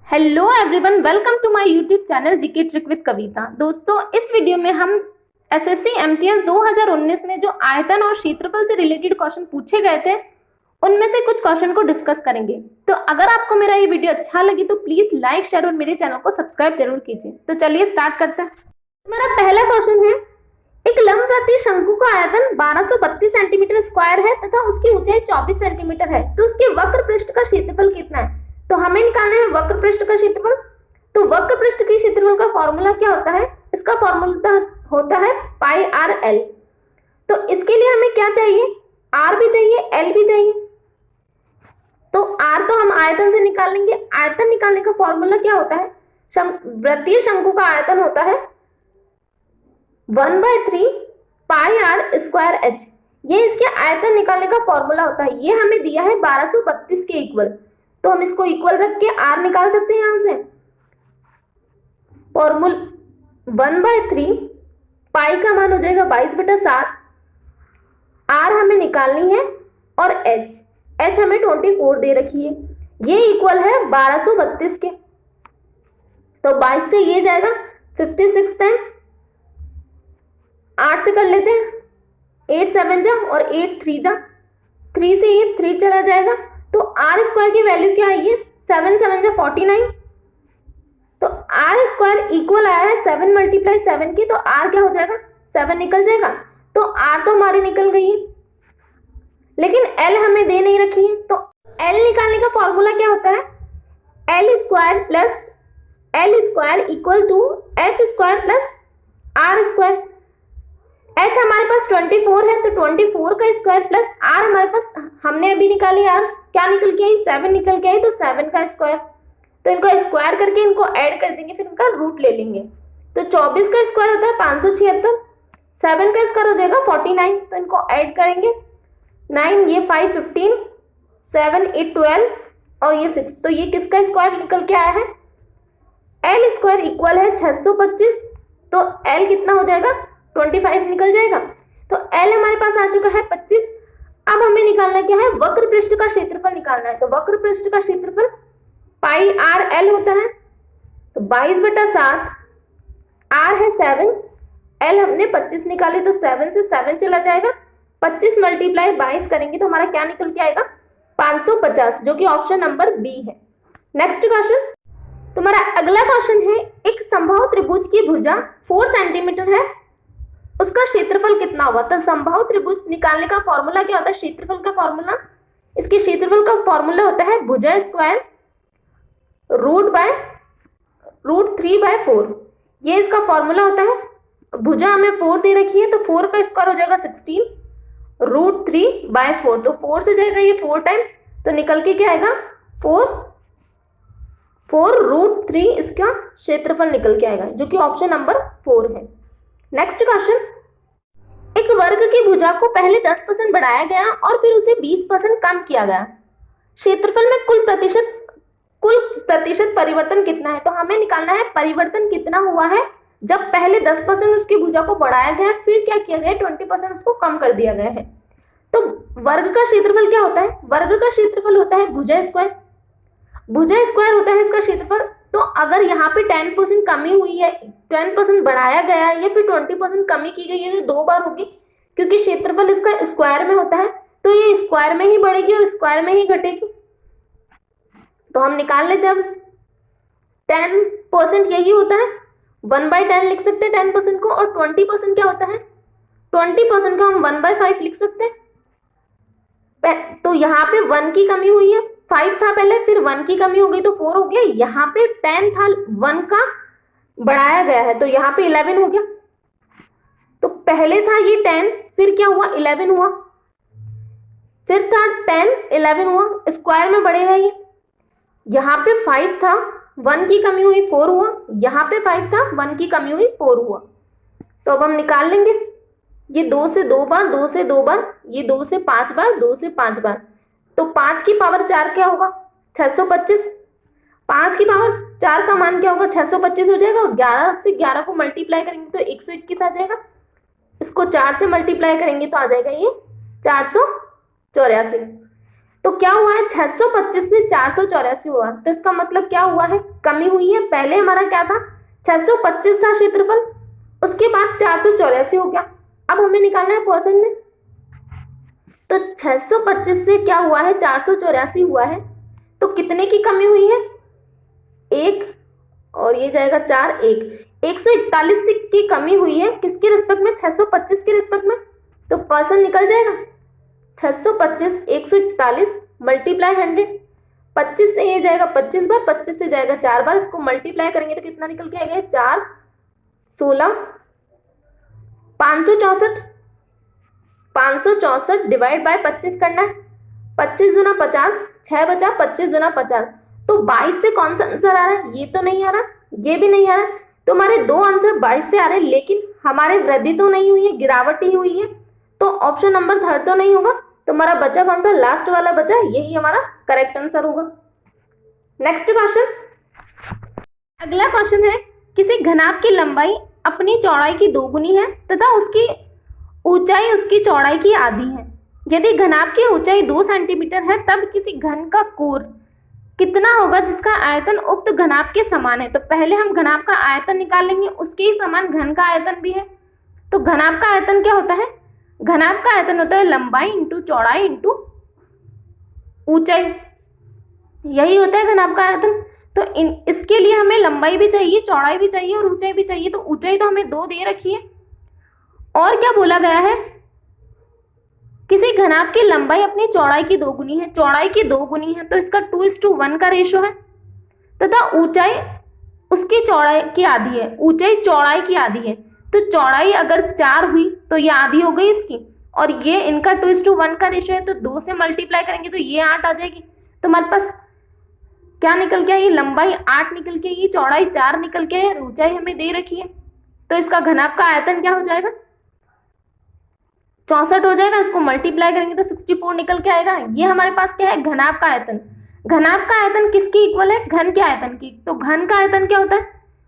Hello everyone, welcome to my YouTube channel GK trick with Kavita. दोस्तों, इस video में हम एसएससी एमटीएस 2019 में जो आयतन और क्षेत्रफल से रिलेटेड क्वेश्चन पूछे गए थे उनमें से कुछ क्वेश्चन को डिस्कस करेंगे। तो अगर आपको मेरा ये वीडियो अच्छा लगे तो प्लीज लाइक, शेयर और मेरे चैनल को सब्सक्राइब जरूर कीजिए। तो चलिए स्टार्ट करते हैं। हमारा पहला क्वेश्चन है, एक लंबवृत्तीय शंकु का आयतन 1232 सेंटीमीटर स्क्वायर है तथा उसकी ऊंचाई 24 सेंटीमीटर है, तो उसके वक्र पृष्ठ का क्षेत्रफल कितना है? तो हमें निकालना है वक्र पृष्ठ का क्षेत्रफल। तो वक्र पृष्ठ के क्षेत्रफल का फॉर्मूला क्या होता है? इसका फॉर्मूला होता है पाई आर एल। तो इसके लिए हमें क्या चाहिए? आर भी चाहिए, एल भी चाहिए। तो आर तो हम आयतन से निकाल लेंगे। आयतन निकालने का फॉर्मूला क्या होता है? वृत्तीय शंकु का आयतन होता है 1/3 पाई आर स्क्वायर एच। ये इसके आयतन निकालने का फॉर्मूला होता है। ये हमें दिया है 1232 के इक्वल, तो हम इसको इक्वल रख के आर निकाल सकते हैं। यहां से फॉर्मूला 1/3 पाई का मान हो जाएगा 22/7। आर हमें निकालनी है और एच हमें 24 दे रखी है। ये इक्वल है 1232 के। तो 22 से ये जाएगा 56 टाइम 8 से कर लेते हैं, 8 7 जा और 8 3 जा, 3 से ये 3 चला जाएगा। तो आर स्क्वायर की वैल्यू क्या आई है? 7 7 जा 49। तो आर स्क्वायर इक्वल आया है 7 × 7 की। तो आर क्या हो जाएगा? 7 निकल जाएगा। तो आर तो हमारी निकल गई है, लेकिन एल हमें दे नहीं रखी है। तो एल निकालने का फॉर्मूला क्या होता है? L square plus L square equal to H square plus R square. H हमारे पास 24 है, तो 24 का स्क्वायर प्लस आर हमारे पास, हमने अभी निकाली आर, क्या निकल के आई? 7 निकल के आई। तो 7 का स्क्वायर, तो इनको स्क्वायर करके इनको ऐड कर देंगे, फिर इनका रूट ले लेंगे। तो 24 का स्क्वायर होता है 576, 7 का स्क्वायर हो जाएगा 49। तो इनको ऐड करेंगे, 9 ये 5 15, 7 8 12 और ये 6। तो ये किसका स्क्वायर निकल के आया है? एल स्क्वायर इक्वल है 625। तो एल कितना हो जाएगा? 25 निकल जाएगा। तो एल हमारे पास आ चुका है 25। अब हमें निकालना क्या है? वक्र पृष्ठ का क्षेत्रफल निकालना है। तो वक्र पृष्ठ का क्षेत्रफल पाई आर एल होता है। तो 22/7, आर है 7, एल हमने 25 निकाले, तो 7 से 7 चला जाएगा। 25 × 22 करेंगे तो हमारा क्या निकल के आएगा? 550, जो कि ऑप्शन नंबर बी है। नेक्स्ट क्वेश्चन, तुम्हारा अगला क्वेश्चन है, एक समबाहु त्रिभुज की भुजा 4 सेंटीमीटर है, उसका क्षेत्रफल कितना होगा? तो समबाहु त्रिभुज निकालने का फॉर्मूला क्या होता है? क्षेत्रफल का फॉर्मूला, इसके क्षेत्रफल का फॉर्मूला होता है भुजा स्क्वायर √3/4। ये इसका फॉर्मूला होता है। भुजा हमें 4 दे रखी है, तो 4 का स्क्वायर हो जाएगा 16 √3/4। तो 4 से जाएगा ये 4 टाइम, तो निकल के क्या आएगा? 4 √3 इसका क्षेत्रफल निकल के आएगा, जो कि ऑप्शन नंबर 4 है। नेक्स्ट क्वेश्चन, एक वर्ग की भुजा को पहले 10% बढ़ाया गया और फिर उसे 20% कम किया गया। क्षेत्रफल में कुल प्रतिशत परिवर्तन कितना है? तो हमें निकालना है परिवर्तन कितना हुआ है जब पहले 10% उसकी भुजा को बढ़ाया गया, फिर क्या किया गया? 20% उसको कम कर दिया गया है। तो वर्ग का क्षेत्रफल क्या होता है? वर्ग का क्षेत्रफल होता है भुजा स्क्वायर। भुजा स्क्वायर होता है इसका क्षेत्रफल। तो अगर यहाँ पे 10% कमी हुई है, 10% बढ़ाया गया है, या फिर 20% कमी की गई है, तो 2 बार होगी, क्योंकि क्षेत्रफल इसका स्क्वायर में होता है। तो ये स्क्वायर में ही बढ़ेगी और स्क्वायर में ही घटेगी। तो हम निकाल लेते हैं। अब 10% यही होता है, 1/10 लिख सकते हैं 10% को। और 20% क्या होता है? 20% को हम 1/5 लिख सकते हैं। तो यहाँ पे 1 की कमी हुई है, 5 था पहले, फिर 1 की कमी हो गई तो 4 हो गया। यहाँ पे 10 था, 1 का बढ़ाया गया है, तो यहाँ पे 11 हो गया। तो पहले था ये 10, फिर क्या हुआ? 11 हुआ, फिर था 10, 11 हुआ, स्क्वायर में बढ़ेगा ये। यहाँ पे 5 था, 1 की कमी हुई 4 हुआ, यहाँ पे 5 था, 1 की कमी हुई 4 हुआ। तो अब हम निकाल लेंगे, ये 2 से 2 बार, 2 से 2 बार, ये 2 से 5 बार, 2 से 5 बार। तो 5 की पावर 4 क्या होगा? 625। 5 की पावर 4 का मान क्या होगा? 625 हो जाएगा। और 11 से 11 को मल्टीप्लाई करेंगे तो 121 आ जाएगा। इसको 4 से मल्टीप्लाई करेंगे तो आ जाएगा ये 484। तो क्या हुआ है, 625 से 484 हुआ, तो इसका मतलब क्या हुआ है, कमी हुई है। पहले हमारा क्या था, 625 था क्षेत्रफल, उसके बाद 484 हो गया। अब हमें निकालना है परसेंट में, तो 625 से क्या हुआ है, 484 हुआ है, तो कितने की कमी हुई है, 1, और ये जाएगा 4, 141 की कमी हुई है, किसके रिस्पेक्ट में, 625 के रिस्पेक्ट में, तो परसेंट निकल जाएगा 625 141 मल्टीप्लाई 100, 25 से ये जाएगा 25 बार, 25 से जाएगा 4 बार, इसको मल्टीप्लाई करेंगे तो कितना निकल के आएगा, 4 16 564 डिवाइड बाय 25 करना है, 25 दूना 50, 6 बचा, 25 दूना 50, तो 22 से कौन सा आंसर आ रहा है, ये तो नहीं आ रहा, ये भी नहीं आ रहा, तो हमारे दो आंसर 22 से आ रहे हैं, लेकिन हमारे वृद्धि तो नहीं हुई है, गिरावट ही हुई है, तो ऑप्शन नंबर 3 तो नहीं होगा, तो हमारा बचा कौन सा, लास्ट वाला बचा, यही हमारा करेक्ट आंसर होगा। नेक्स्ट क्वेश्चन, अगला क्वेश्चन है, किसी घनाभ की लंबाई अपनी चौड़ाई की दोगुनी है तथा उसकी ऊंचाई उसकी चौड़ाई की आधी है। यदि घनाभ की ऊंचाई 2 सेंटीमीटर है तब किसी घन का कोर कितना होगा जिसका आयतन उक्त घनाभ के समान है। तो पहले हम घनाभ का आयतन निकाल लेंगे, उसके ही समान घन का आयतन भी है। तो घनाभ का आयतन क्या होता है, घनाभ का आयतन होता है लंबाई इंटू चौड़ाई इंटू ऊंचाई, यही होता है घनाभ का आयतन। तो इसके लिए हमें लंबाई भी चाहिए, चौड़ाई भी चाहिए और ऊंचाई भी चाहिए। तो ऊंचाई तो हमें 2 दे रखी है, और क्या बोला गया है, किसी घनाभ की लंबाई अपनी चौड़ाई की दोगुनी है, चौड़ाई की दोगुनी है, तो इसका 2:1 का रेशो है, तथा ऊंचाई उसकी चौड़ाई की आधी है, ऊंचाई चौड़ाई की आधी है। तो चौड़ाई अगर 4 हुई तो ये आधी हो गई इसकी, और ये इनका 2:1 का रेशो है, तो 2 से मल्टीप्लाई करेंगे तो ये 8 आ जाएगी। तो हमारे पास क्या निकल के आई, लंबाई 8 निकल के आई, चौड़ाई 4 निकल के आई, ऊंचाई हमें दे रखी है, तो इसका घनाभ का आयतन क्या हो जाएगा, 64 हो जाएगा। इसको मल्टीप्लाई करेंगे तो 64 निकल के आएगा। ये हमारे पास क्या है, घनाभ का आयतन। घनाभ का आयतन किसकी इक्वल है, घन के आयतन की। तो घन का आयतन क्या होता है,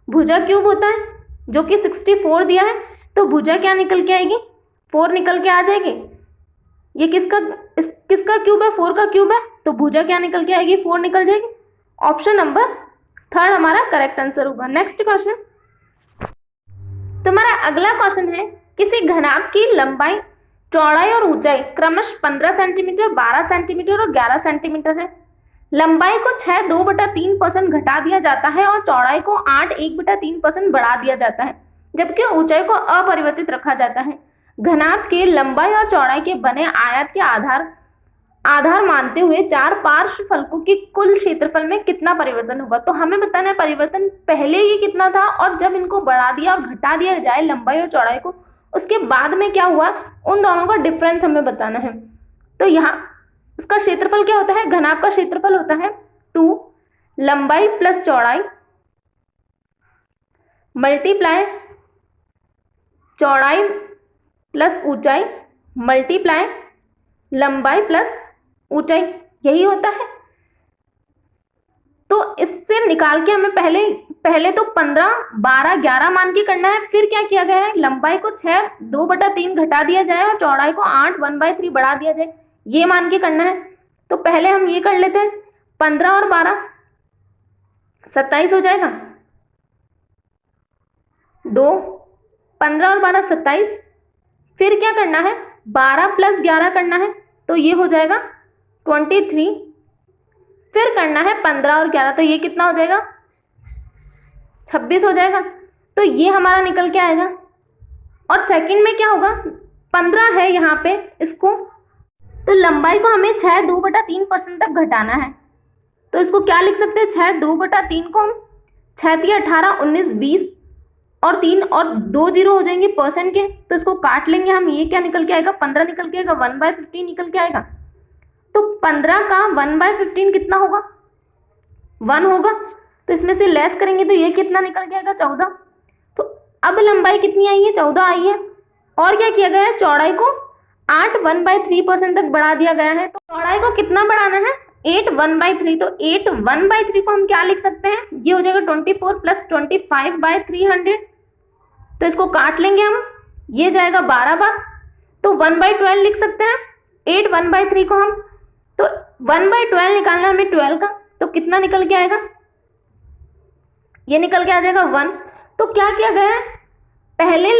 भुजा क्यूब होता है, जो कि 64 दिया है, तो भुजा क्या निकल के आएगी, 4 निकल के आ जाएगी। ये किसका क्यूब है, 4 का क्यूब है, तो भुजा क्या निकल के आएगी, 4 निकल जाएगी। ऑप्शन नंबर 3 हमारा करेक्ट आंसर होगा। नेक्स्ट क्वेश्चन, तो हमारा अगला क्वेश्चन है, किसी घनाभ की लंबाई चौड़ाई और ऊंचाई क्रमशः 15 सेंटीमीटर, 12 सेंटीमीटर और 11 सेंटीमीटर है। लंबाई को 6 2/3% घटा दिया जाता है और चौड़ाई को 8 1/3% बढ़ा दिया जाता है, जबकि ऊंचाई को अपरिवर्तित रखा जाता है। घनाभ के लंबाई और चौड़ाई के बने आयत के आधार मानते हुए 4 पार्श्व फलकों के कुल क्षेत्रफल में कितना परिवर्तन होगा। तो हमें बताना है परिवर्तन पहले ये कितना था, और जब इनको बढ़ा दिया और घटा दिया जाए लंबाई और चौड़ाई को, उसके बाद में क्या हुआ, उन दोनों का डिफरेंस हमें बताना है। तो यहाँ इसका क्षेत्रफल क्या होता है, घनाभ का क्षेत्रफल होता है 2 लंबाई प्लस चौड़ाई मल्टीप्लाई चौड़ाई प्लस ऊंचाई मल्टीप्लाई लंबाई प्लस ऊंचाई, यही होता है। तो इससे निकाल के हमें पहले तो 15 12 11 मान के करना है। फिर क्या किया गया है, लंबाई को 6 2/3 घटा दिया जाए और चौड़ाई को 8 1/3 बढ़ा दिया जाए, ये मान के करना है। तो पहले हम ये कर लेते हैं, 15 और 12 27 हो जाएगा, 2 15 और 12 27। फिर क्या करना है, 12 + 11 करना है, तो ये हो जाएगा 23। फिर करना है 15 और 11, तो ये कितना हो जाएगा, 26 हो जाएगा। तो ये हमारा निकल के आएगा। और सेकंड में क्या होगा, 15 है यहाँ पे, इसको तो लंबाई को हमें 6 2/3% तक घटाना है। तो इसको क्या लिख सकते हैं, 6 2/3 को हम 6 × 18 19 20 और 3 और 2 0 हो जाएंगे परसेंट के, तो इसको काट लेंगे हम। ये क्या निकल के आएगा, 15 निकल के आएगा, 1/15 निकल के आएगा। तो 15 का 1/15 कितना होगा, 1 होगा। तो इसमें से लेस करेंगे तो ये कितना निकल के आएगा, 14। तो अब लंबाई कितनी आई है, 14 आई है। और क्या किया गया है, चौड़ाई को 8 1/3% तक बढ़ा दिया गया है। तो चौड़ाई को कितना बढ़ाना है, 8 1/3। तो 8 1/3 को हम क्या लिख सकते हैं, ये हो जाएगा 24 + 25/300। तो इसको काट लेंगे हम, ये जाएगा 12 बार, तो 1/12 लिख सकते हैं। 8 1/3 को हम तो 1/12 निकालना हमें 12 का, तो कितना निकल के आएगा, ये निकल के आ जाएगा 1। तो क्या किया गया है, पहले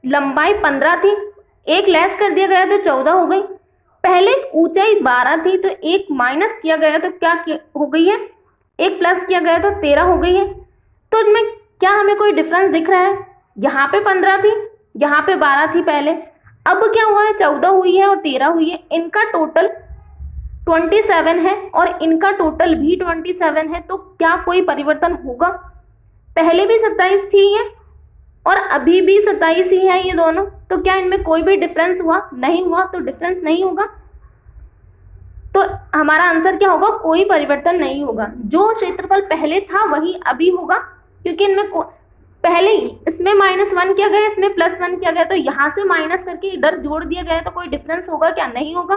लंबाई 15 थी, एक लेस कर दिया गया तो 14 हो गई। पहले ऊंचाई 12 थी तो एक माइनस किया गया तो क्या हो गई है, एक प्लस किया गया तो 13 हो गई है। तो इनमें क्या हमें कोई डिफरेंस दिख रहा है, यहाँ पे 15 थी, यहाँ पे 12 थी पहले, अब क्या हुआ है 14 हुई है और 13 हुई है। इनका टोटल 27 है और इनका टोटल भी 27 है। तो क्या कोई परिवर्तन होगा, पहले भी 27 थी ये और अभी भी 27 ही है ये दोनों, तो क्या इनमें कोई भी डिफरेंस हुआ, नहीं हुआ, तो डिफरेंस नहीं होगा। तो हमारा आंसर क्या होगा, कोई परिवर्तन नहीं होगा, जो क्षेत्रफल पहले था वही अभी होगा, क्योंकि इनमें पहले इसमें -1 किया गया, इसमें +1 किया गया, तो यहाँ से माइनस करके इधर जोड़ दिया गया, तो कोई डिफरेंस होगा क्या, नहीं होगा।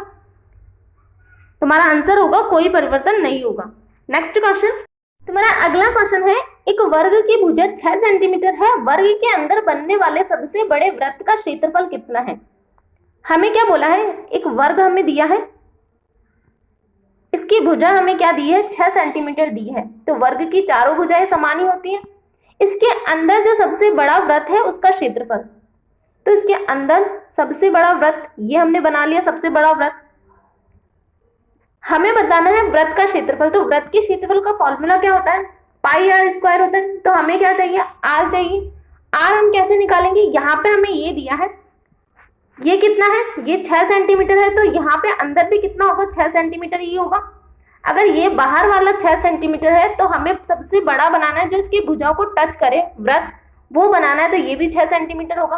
तुम्हारा आंसर होगा कोई परिवर्तन नहीं होगा। नेक्स्ट क्वेश्चन, तुम्हारा अगला क्वेश्चन है, एक वर्ग की भुजा 6 सेंटीमीटर है, वर्ग के अंदर बनने वाले सबसे बड़े वृत्त का क्षेत्रफल कितना है। हमें क्या बोला है, एक वर्ग हमें दिया है, इसकी भुजा हमें क्या दी है, 6 सेंटीमीटर दी है। तो वर्ग की चारों भुजाएं समान ही होती हैं। इसके अंदर जो सबसे बड़ा वृत्त है उसका क्षेत्रफल, तो इसके अंदर सबसे बड़ा वृत्त ये हमने बना लिया, सबसे बड़ा वृत्त। हमें बताना है वृत्त का क्षेत्रफल, तो वृत्त के क्षेत्रफल का फॉर्मूला क्या होता है, πr² होता है। तो हमें क्या चाहिए, r चाहिए। r हम कैसे निकालेंगे, यहाँ पे हमें ये दिया है, ये कितना है, ये 6 सेंटीमीटर है, तो यहाँ पे अंदर भी कितना होगा, 6 सेंटीमीटर ही होगा। अगर ये बाहर वाला 6 सेंटीमीटर है तो हमें सबसे बड़ा बनाना है, जो इसकी भुजाओं को टच करे वृत्त, वो बनाना है, तो ये भी 6 सेंटीमीटर होगा।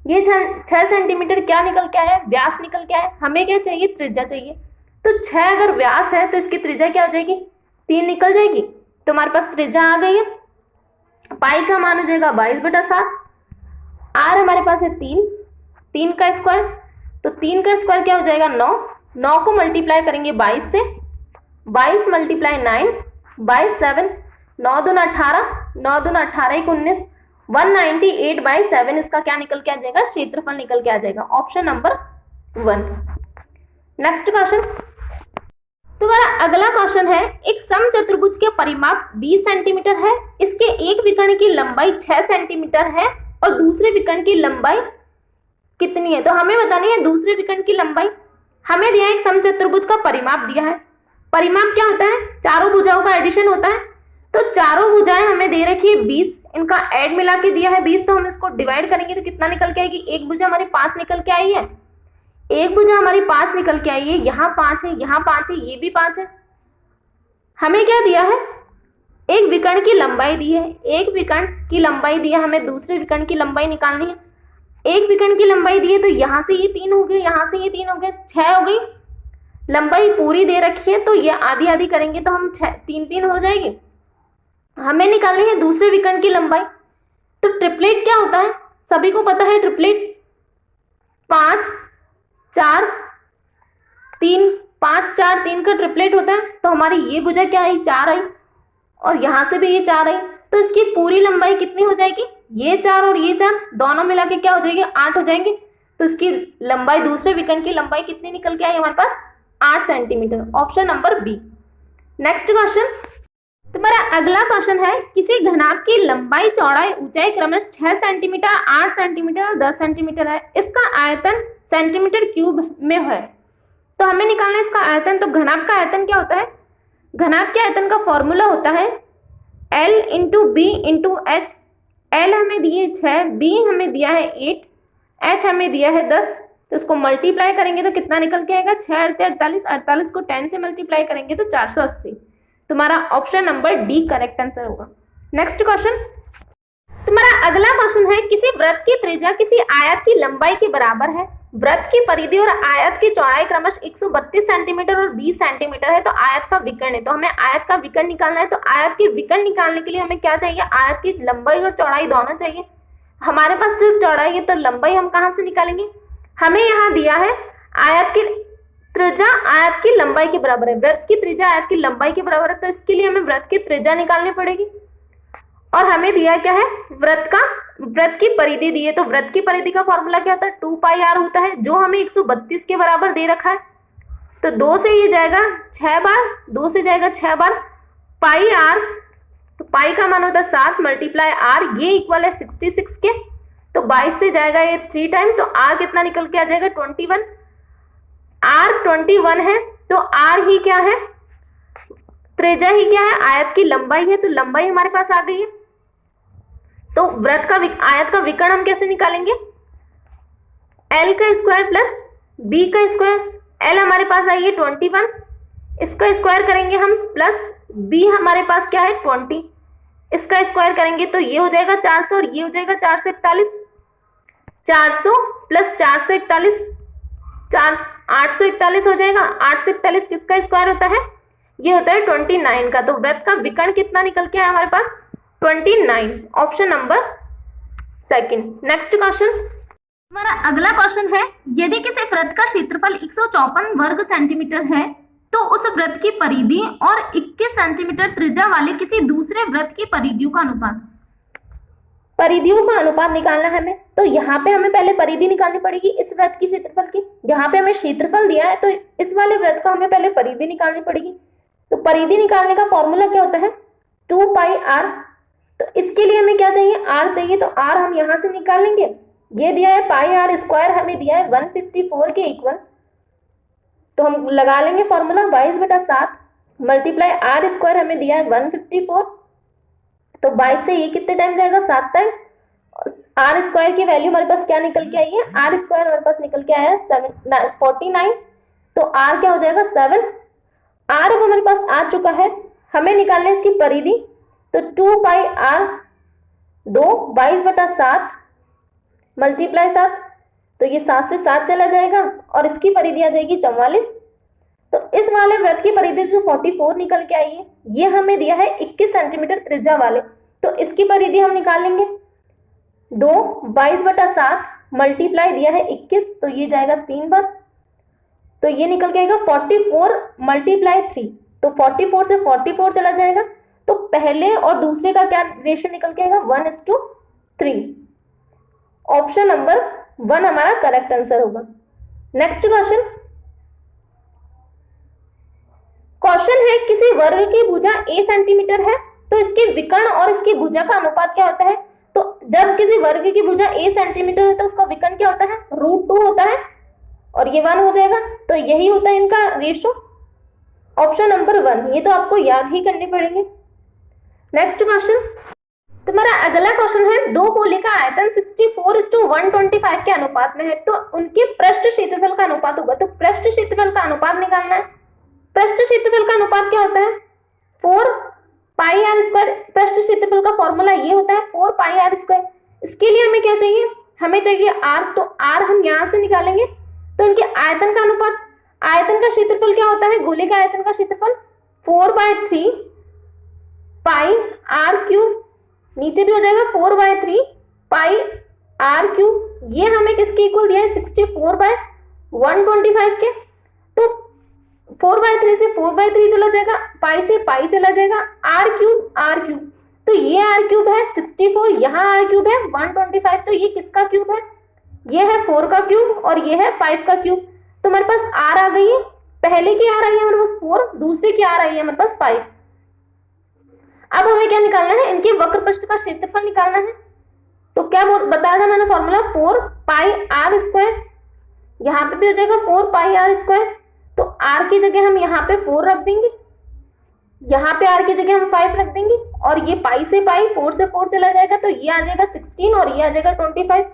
ये 6 सेंटीमीटर क्या निकल के आया, व्यास निकल के आया। हमें क्या चाहिए, त्रिज्या चाहिए। तो 6 अगर व्यास है तो इसकी त्रिज्या क्या हो जाएगी, 3 निकल जाएगी। तो हमारे पास त्रिज्या आ गई है। पाई का मान हो जाएगा 22/7। आर हमारे पास है 3 का स्क्वायर, तो 3 का स्क्वायर क्या हो जाएगा, 9 को मल्टीप्लाई करेंगे 22 से, 22 × 9 / 7, 9 दूना 18, 9 दूना 18 = 19, 198/7 इसका क्या निकल के आ जाएगा, क्षेत्रफल निकल के आ जाएगा। Option number 1। नेक्स्ट क्वेश्चन, तुम्हारा अगला क्वेश्चन है, एक समचतुर्भुज के परिमाप 20 सेंटीमीटर है, इसके एक विकर्ण की लंबाई 6 सेंटीमीटर है और दूसरे विकर्ण की लंबाई कितनी है। तो हमें बतानी है दूसरे विकर्ण की लंबाई। हमें दिया है एक समचतुर्भुज का परिमाप दिया है। परिमाप क्या होता है, चारों भुजाओं का एडिशन होता है। तो चारों भुजाएं हमें दे रखी है 20, इनका ऐड मिला के दिया है 20, तो हम इसको डिवाइड करेंगे तो कितना निकल के आएगी, एक भुजा हमारी 5 निकल के आई है, एक भुजा हमारी 5 निकल के आई है, यहाँ 5 है, यहाँ 5 है, ये भी 5 है। हमें क्या दिया है, एक विकर्ण की लंबाई दी है, एक विकर्ण की लंबाई दी है, हमें दूसरे विकर्ण की लंबाई निकालनी है। एक विकर्ण की लंबाई दी है, तो यहाँ से ये 3 हो गए, यहाँ से ये 3 हो गए, 6 हो गई। लंबाई पूरी दे रखी है, तो ये आधी आधी करेंगे तो हम 3 हो जाएगी। हमें निकालनी है दूसरे विकर्ण की लंबाई। तो ट्रिपलेट क्या होता है, सभी को पता है, ट्रिपलेट 5 4 3, 5 4 3 का ट्रिपलेट होता है। तो हमारी ये भुजा क्या आई, 4 आई, और यहाँ से भी ये 4 आई, तो इसकी पूरी लंबाई कितनी हो जाएगी, ये 4 और ये 4 दोनों मिला के क्या हो जाएगी, 8 हो जाएंगे। तो इसकी लंबाई, दूसरे विकर्ण की लंबाई कितनी निकल के आई हमारे पास, 8 centimetre. Option number B. Next question, तुम्हारा अगला क्वेश्चन है, किसी घनाभ की लंबाई चौड़ाई ऊंचाई क्रमशः 6 सेंटीमीटर, 8 सेंटीमीटर और 10 सेंटीमीटर है, इसका आयतन सेंटीमीटर क्यूब में है। तो हमें निकालना है इसका आयतन। तो घनाभ का आयतन क्या होता है, घनाभ के आयतन का फॉर्मूला होता है L × B × H। L हमें दिए 6, B हमें दिया है 8, H हमें दिया है 10। तो इसको मल्टीप्लाई करेंगे तो कितना निकल के आएगा, 6 × 48, 48 को 10 से मल्टीप्लाई करेंगे तो 480। तुम्हारा option number D correct answer होगा। नेक्स्ट क्वेश्चन, तुम्हारा अगला क्वेश्चन है, किसी वृत्त की त्रिज्या किसी आयत की लंबाई के बराबर है, वृत्त की परिधि और आयत की चौड़ाई क्रमशः 132 सेंटीमीटर और 20 सेंटीमीटर है, तो आयत का विकर्ण है। तो हमें आयत का विकर्ण निकालना है। तो आयत के विकर्ण निकालने के लिए हमें क्या चाहिए, आयत की लंबाई और चौड़ाई दोनों चाहिए। हमारे पास सिर्फ चौड़ाई है, तो लंबाई हम कहाँ से निकालेंगे। हमें यहाँ दिया है आयत की त्रिज्या आयत की लंबाई के बराबर है, वृत्त की त्रिज्या आयत की लंबाई के बराबर है, तो इसके लिए हमें वृत्त की त्रिज्या निकालनी पड़ेगी। और हमें दिया क्या है, वृत्त की परिधि दी है। तो वृत्त की परिधि का फॉर्मूला क्या होता है, 2πr होता है, जो हमें 132 के बराबर दे रखा है। तो 2 से ये जाएगा 6 बार, 2 से जाएगा 6 बार, पाई आर, तो पाई का मान होता है 7 मल्टीप्लाई आर, ये इक्वल है 66 के, तो 22 से जाएगा ये 3 टाइम, तो आर कितना निकल के आ जाएगा 21। आर 21 है, तो आर ही क्या है, त्रिज्या ही क्या है, आयत की लंबाई है, तो लंबाई हमारे पास आ गई है। तो वृत्त का आयत का विकर्ण हम कैसे निकालेंगे, एल का स्क्वायर प्लस बी का स्क्वायर, एल हमारे पास आई है 21, इसका स्क्वायर करेंगे हम, प्लस बी हमारे पास क्या है 20, इसका स्क्वायर करेंगे तो ये हो जाएगा 400 और ये हो जाएगा 441, 400 प्लस 441, 841 हो जाएगा। 841 किसका स्क्वायर होता है, ये होता है 29 का। तो वृत्त का विकर्ण कितना निकल के आया हमारे पास 29, option number second. Next question, हमारा अगला क्वेश्चन है, यदि किसी वृत्त का क्षेत्रफल 154 वर्ग सेंटीमीटर है तो उस वृत्त की परिधि और 21 सेंटीमीटर त्रिज्या वाले किसी दूसरे वृत्त की परिधियों का अनुपात, परिधियों का अनुपात निकालना है हमें। तो यहाँ पे हमें पहले परिधि निकालनी पड़ेगी इस वृत्त की क्षेत्रफल की, यहाँ पे हमें क्षेत्रफल दिया है तो इस वाले वृत्त का हमें पहले परिधि निकालनी पड़ेगी। तो परिधि निकालने का फॉर्मूला क्या होता है 2 पाई आर, तो इसके लिए हमें क्या चाहिए, आर चाहिए, तो आर हम यहाँ से निकाल लेंगे। ये दिया है पाई आर स्क्वायर, हमें दिया है 154 के इक्वल, तो हम लगा लेंगे फॉर्मूला 22/7 मल्टीप्लाई आर स्क्वायर हमें दिया है 154, तो 22 से ये कितने टाइम जाएगा 7 टाइम, आर स्क्वायर की वैल्यू हमारे पास क्या निकल के आई है, आर स्क्वायर हमारे पास निकल के आया है 49, तो आर क्या हो जाएगा 7। आर अब हमारे पास आ चुका है, हमें निकालना है इसकी परिधि, तो 2 पाई आर 22/7 मल्टीप्लाई 7, तो ये 7 से 7 चला जाएगा और इसकी परिधि आ जाएगी 44। तो इस वाले वृत्त की परिधि जो 44 निकल के आई है, ये हमें दिया है 21 सेंटीमीटर त्रिज्या वाले, तो इसकी परिधि हम निकाल लेंगे। 2 22/7 मल्टीप्लाई दिया है 21, तो ये जाएगा 3 बार, तो ये निकल के आएगा 44 मल्टीप्लाई 3, तो 44 से 44 चला जाएगा, तो पहले और दूसरे का क्या रेशियो निकल के आएगा 1:3, ऑप्शन नंबर 1 हमारा करेक्ट आंसर होगा। नेक्स्ट क्वेश्चन, क्वेश्चन है किसी वर्ग की भुजा a सेंटीमीटर है तो इसके विकर्ण और इसकी भुजा का अनुपात क्या होता है। तो जब किसी वर्ग की भुजा a सेंटीमीटर है तो उसका विकर्ण क्या होता है √2 होता है और ये 1 हो जाएगा, तो यही होता है इनका रेशियो, ऑप्शन नंबर 1। ये तो आपको याद ही करने पड़ेंगे। नेक्स्ट क्वेश्चन, तुम्हारा अगला क्वेश्चन है, दो गोले का आयतन 64:125 के अनुपात में है तो उनके पृष्ठ क्षेत्रफल का अनुपात होगा। तो पृष्ठ क्षेत्रफल का अनुपात निकालना है। पृष्ठ क्षेत्रफल का अनुपात क्या होता है 4 पाई आर स्क्वायर। पृष्ठ क्षेत्रफल का फॉर्मूला ये होता है 4 पाई आर स्क्वायर। इसके लिए हमें क्या चाहिए, हमें चाहिए आर, तो आर हम यहां से निकालेंगे। तो उनके आयतन का अनुपात, आयतन का क्षेत्रफल क्या होता है, गोले का आयतन का क्षेत्रफल 4/3 पाई आर क्यूब, नीचे भी हो जाएगा 4/3 पाई आर क्यूब। ये हमें किसके इक्वल दिया है 64/125 के। तो 4/3 से 4/3 चला जाएगा, पाई से पाई चला जाएगा, आर क्यूब, तो ये आर क्यूब है 64, यहाँ आर क्यूब है 125, तो ये किसका क्यूब है, ये है 4 का क्यूब और ये है 5 का क्यूब। तो हमारे पास आर आ गई है, पहले की आर आई है हमारे पास 4, दूसरे की आर आई है हमारे पास 5। अब हमें क्या निकालना है, इनके वक्र पृष्ठ का क्षेत्रफल निकालना है। तो क्या बताया था मैंने फॉर्मूला 4 पाई आर स्क्वायर, यहाँ पे भी हो जाएगा 4 पाई आर स्क्वायर। तो आर की जगह हम यहाँ पे 4 रख देंगे, यहाँ पे आर की जगह हम 5 रख देंगे और ये पाई से पाई 4 से 4 चला जाएगा, तो ये आ जाएगा 16 और ये आ जाएगा 25।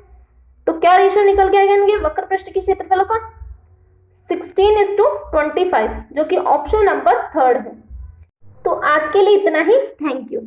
तो क्या रेशियो निकल के आएगा इनके वक्र पृष्ठ के क्षेत्रफलों का 16:25, जो कि ऑप्शन नंबर 3 है। तो आज के लिए इतना ही, थैंक यू।